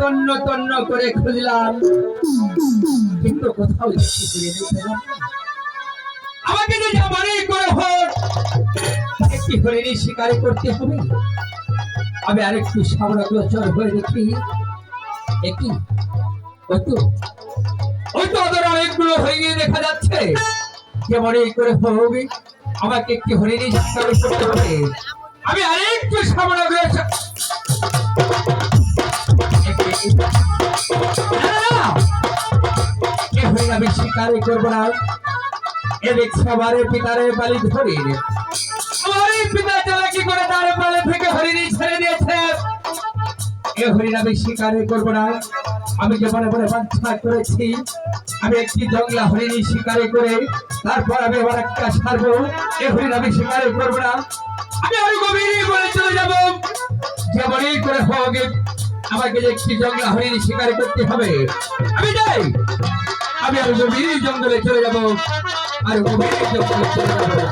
তন্ন তন্ন করে খুঁজলাম, কিন্তু কোথাও দেখতে পেলাম না। আমাকে যে যেমনই করে হোক একটি হরিণী শিকারি করতে হবে। আমি আরেকটু সামনাগ্রসর হয়ে দেখি, একটি ওই তো ওদের অনেকগুলো হরিণী দেখা যাচ্ছে। যেমনই করে হোক আমাকে একটি হরিণী শিকারি করতে হবে। আমি আরেকটু সামনাগ্রসর আমি শিকারি করবো না। এ দেখছি আমার পিতারে বালি ধরে আমার পিতা চালাকি করে তার বালি থেকে হরিণী ছেড়ে দিয়েছে। এ হরিণ আমি শিকারি করবো না। আমি যে মনে মনে বাঞ্ছা করেছি আমি একটি জংলা হরিণী শিকারি করে তারপর আমি আবার একটা ছাড়বো। এ হরিণ আমি শিকারি করবো না। আমি আরো গভীরে বলে চলে যাবো। যেমনই করে হোক আমাকে যে একটি জঙ্গলা হরিণী শিকার করতে হবে। আমি যাই, আমি আর গভীর জঙ্গলে চলে যাবো, আর গভীর জঙ্গলে চলে যাবো।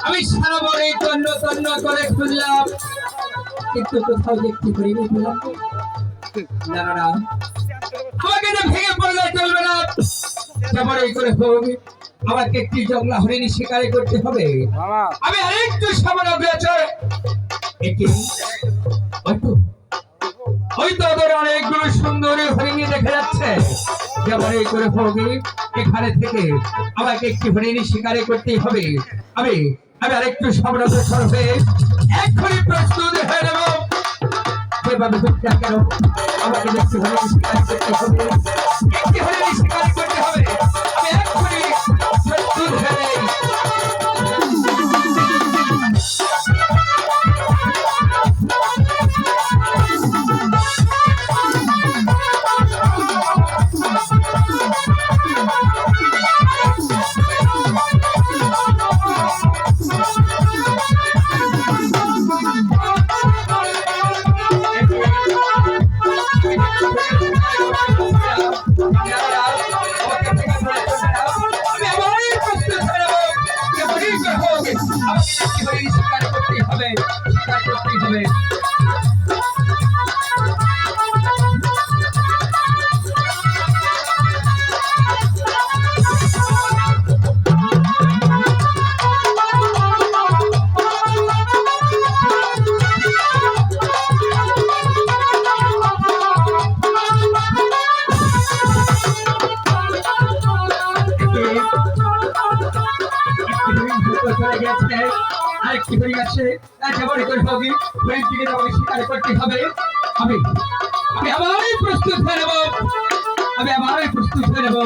আমি সারা বড় তন্ন তন্ন করে খুঁজলাম, কিন্তু কোথাও দেখতে পারিনি। না না না, আমাকে তো ভেঙে পড়লে চলবে না। যেমনই করে হোক আমাকে একটি জংলা হরিণী শিকারি করতে হবে। আমি আরেকটু সামনে অগ্রসর। ওই তো ওদের অনেকগুলো সুন্দরী হরিণী দেখা যাচ্ছে। যেমনই করে হোক এখানে থেকে আমাকে একটি হরিণী শিকারি করতেই হবে। আমি আরেকটু সামনে অগ্রসর হয়ে এক্ষুনি প্রস্তুত হয়ে নেব। যেভাবে হোক না কেন আমাকে একটি হরিণী শিকারি করতে হবে, একটি হরিণী শিকারি করতে হবে। আমি এক্ষুনি প্রস্তুত হয়ে নেই। আরেকটি হরিণ আছে, যেমনই করে হোক হরিণটিকে আমাকে শিকার করতে হবে। আমি আবার প্রস্তুত হয়ে নেব। আমি আবারই প্রস্তুত হয়ে নেব